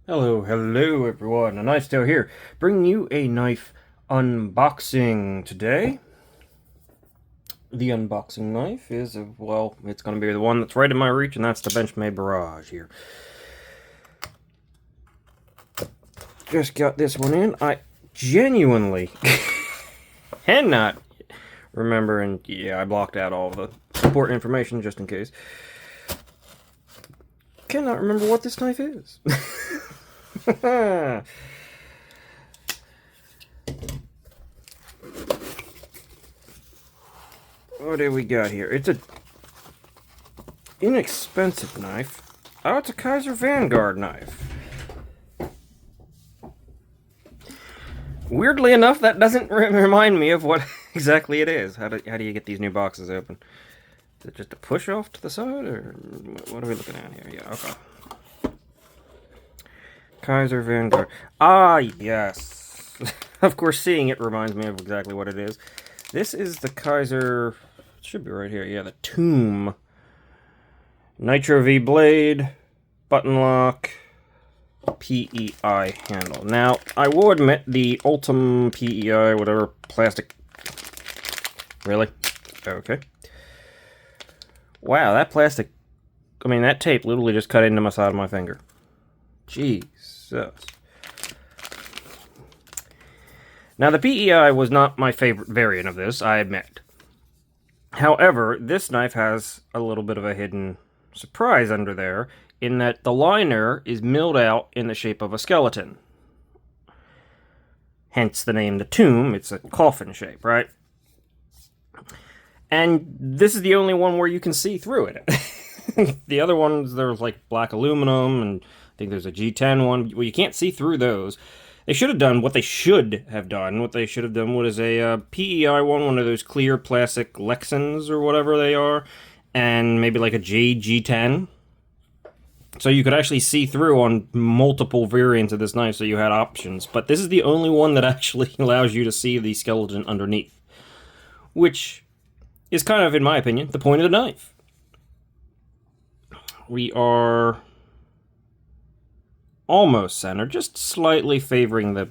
Hello everyone, a Knife Tale here, bringing you a knife unboxing today. The unboxing knife is, well, it's going to be the one that's right in my reach, and that's the Benchmade Barrage here. Just got this one in. I genuinely cannot remember, and yeah, I blocked out all the important information just in case. Cannot remember what this knife is. What do we got here? It's a inexpensive knife. Oh, it's a Kizer Vanguard knife. Weirdly enough, that doesn't remind me of what exactly it is. How do you get these new boxes open? Is it just a push off to the side, or what are we looking at here? Yeah, okay. Kizer Vanguard. Ah, yes. Of course, seeing it reminds me of exactly what it is. This is the Kizer, it should be right here, yeah, the Tomb. Nitro V blade, button lock, PEI handle. Now, I will admit the Ultim PEI, whatever, plastic. Really? Okay. Wow, that plastic, I mean, that tape literally just cut into my side of my finger. Jesus. Now, the PEI was not my favorite variant of this, I admit. However, this knife has a little bit of a hidden surprise under there, in that the liner is milled out in the shape of a skeleton. Hence the name The Tomb. It's a coffin shape, right? And this is the only one where you can see through it. The other ones, there's like black aluminum, and I think there's a G10 one. Well, you can't see through those. They should have done what they should have done. What they should have done was a PEI one of those clear plastic Lexans or whatever they are, and maybe like a G10. So you could actually see through on multiple variants of this knife, so you had options. But this is the only one that actually allows you to see the skeleton underneath, which is kind of, in my opinion, the point of the knife. We are almost centered, just slightly favoring the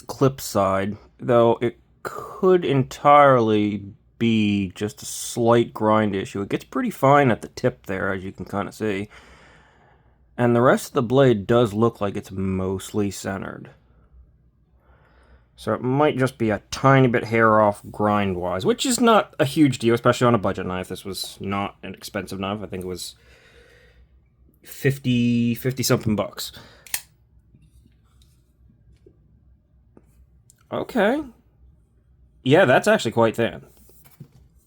clip side, though it could entirely be just a slight grind issue. It gets pretty fine at the tip there, as you can kind of see, and the rest of the blade does look like it's mostly centered. So it might just be a tiny bit hair off grind-wise, which is not a huge deal, especially on a budget knife. This was not an expensive knife. I think it was 50 something bucks. Okay. Yeah, that's actually quite thin.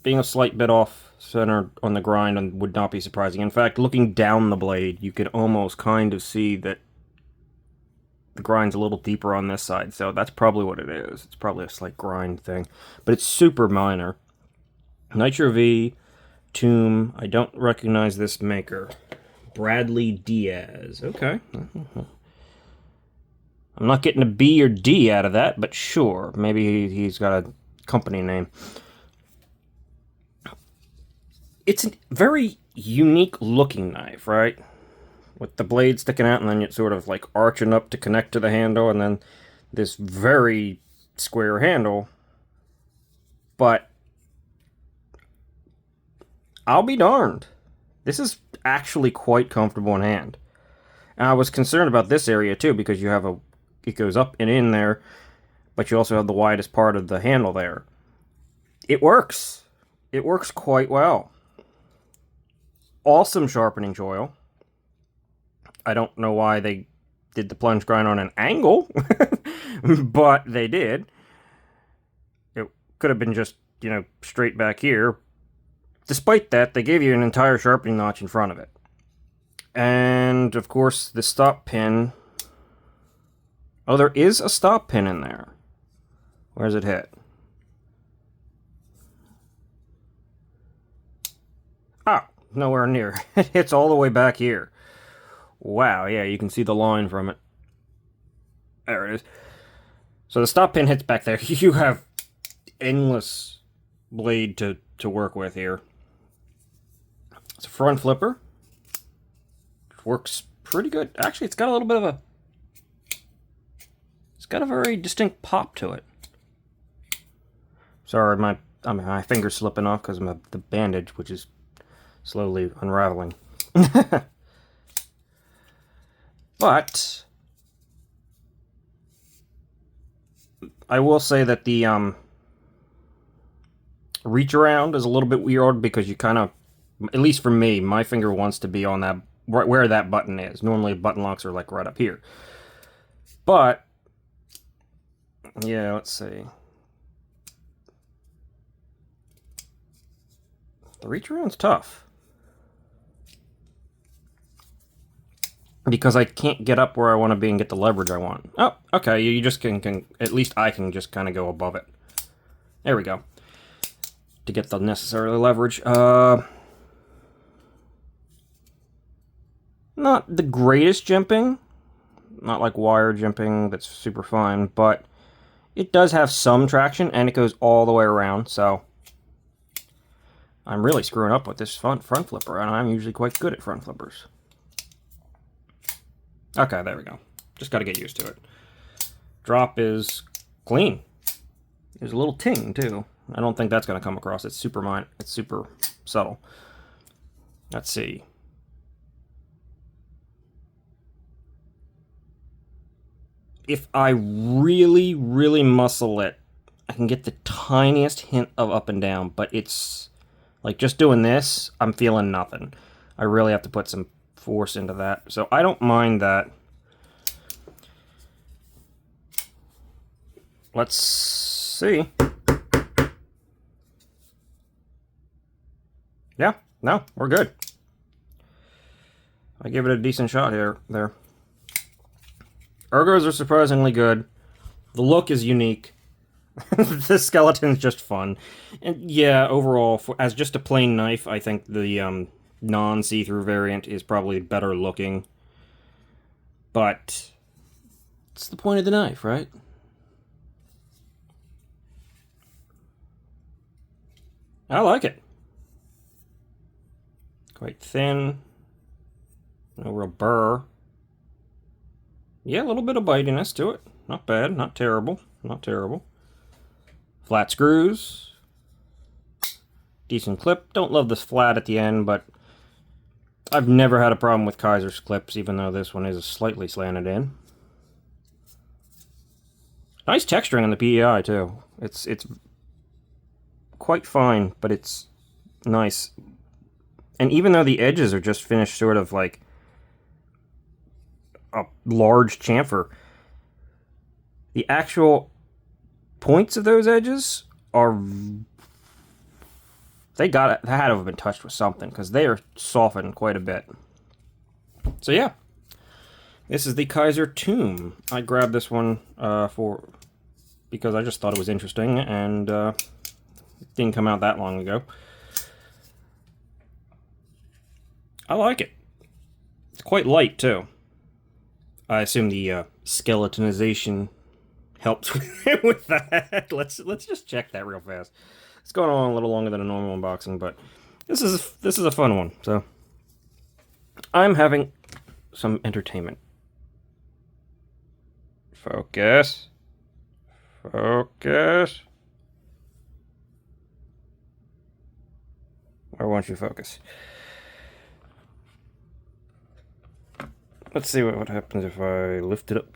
Being a slight bit off center on the grind would not be surprising. In fact, looking down the blade, you could almost kind of see that the grind's a little deeper on this side, so that's probably what it is. It's probably a slight grind thing, but it's super minor. Nitro V, Tomb, I don't recognize this maker. Bradley Diaz, okay. I'm not getting a B or D out of that, but sure, maybe he's got a company name. It's a very unique looking knife, right? With the blade sticking out, and then it's sort of like arching up to connect to the handle, and then this very square handle. But I'll be darned, this is actually quite comfortable in hand. And I was concerned about this area too, because you have it goes up and in there, but you also have the widest part of the handle there. It works. It works quite well. Awesome sharpening choil. I don't know why they did the plunge grind on an angle, but they did. It could have been just, straight back here. Despite that, they gave you an entire sharpening notch in front of it. And, of course, the stop pin. Oh, there is a stop pin in there. Where's it hit? Ah, nowhere near. It hits all the way back here. Wow, yeah, you can see the line from it. There it is. So the stop pin hits back there. You have endless blade to work with here. It's a front flipper. works pretty good. Actually, it's got a little bit of a... It's got a very distinct pop to it. Sorry, my finger's slipping off because of the bandage, which is slowly unraveling. But I will say that the reach around is a little bit weird because you kind of, at least for me, my finger wants to be on that, right where that button is. Normally button locks are like right up here. But yeah, let's see. The reach around's tough. Because I can't get up where I want to be and get the leverage I want. Oh, okay, you just can at least I can just kind of go above it. There we go. To get the necessary leverage. Not the greatest jimping. Not like wire jimping that's super fine, but it does have some traction and it goes all the way around, so I'm really screwing up with this front flipper, and I'm usually quite good at front flippers. Okay, there we go. Just got to get used to it. Drop is clean. There's a little ting, too. I don't think that's going to come across. It's super subtle. Let's see. If I really, really muscle it, I can get the tiniest hint of up and down, but it's like just doing this, I'm feeling nothing. I really have to put some force into that. So I don't mind that. Let's see. Yeah, no, we're good. I give it a decent shot here. There. Ergos are surprisingly good. The look is unique. The skeleton's just fun. And yeah, overall, as just a plain knife, I think the non-see-through variant is probably better looking. But it's the point of the knife, right? I like it. Quite thin. No real burr. Yeah, a little bit of bitiness to it. Not bad, not terrible, not terrible. Flat screws. Decent clip. Don't love this flat at the end, but I've never had a problem with Kizer's clips, even though this one is slightly slanted in. Nice texturing on the PEI, too. It's quite fine, but it's nice. And even though the edges are just finished sort of like a large chamfer, the actual points of those edges are... They had to have been touched with something, because they are softened quite a bit. So yeah, this is the Kizer Tomb. I grabbed this one because I just thought it was interesting, and it didn't come out that long ago. I like it. It's quite light too. I assume the skeletonization helps with that. Let's just check that real fast. It's going on a little longer than a normal unboxing, but this is a fun one. So I'm having some entertainment. Focus. Focus. Where won't you focus? Let's see what happens if I lift it up.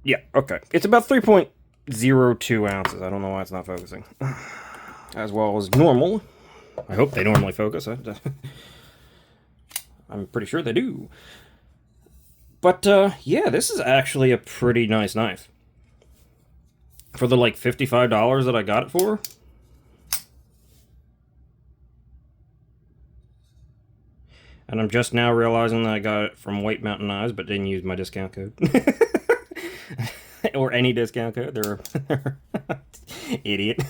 Yeah, okay. It's about 3.02 ounces. I don't know why it's not focusing. As well as normal. I hope they normally focus. I'm pretty sure they do. But, yeah, this is actually a pretty nice knife. For the, like, $55 that I got it for. And I'm just now realizing that I got it from White Mountain Knives, but didn't use my discount code. Or any discount code. They're idiot.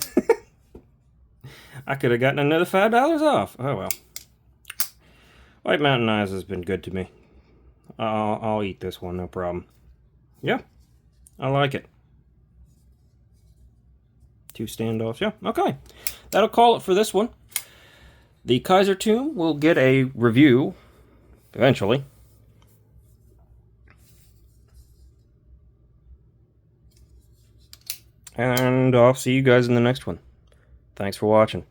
I could have gotten another $5 off. Oh well. White Mountain Knives has been good to me. I'll eat this one, no problem. Yeah, I like it. 2 standoffs, yeah, okay. That'll call it for this one. The Kizer tomb will get a review eventually. And I'll see you guys in the next one. Thanks for watching.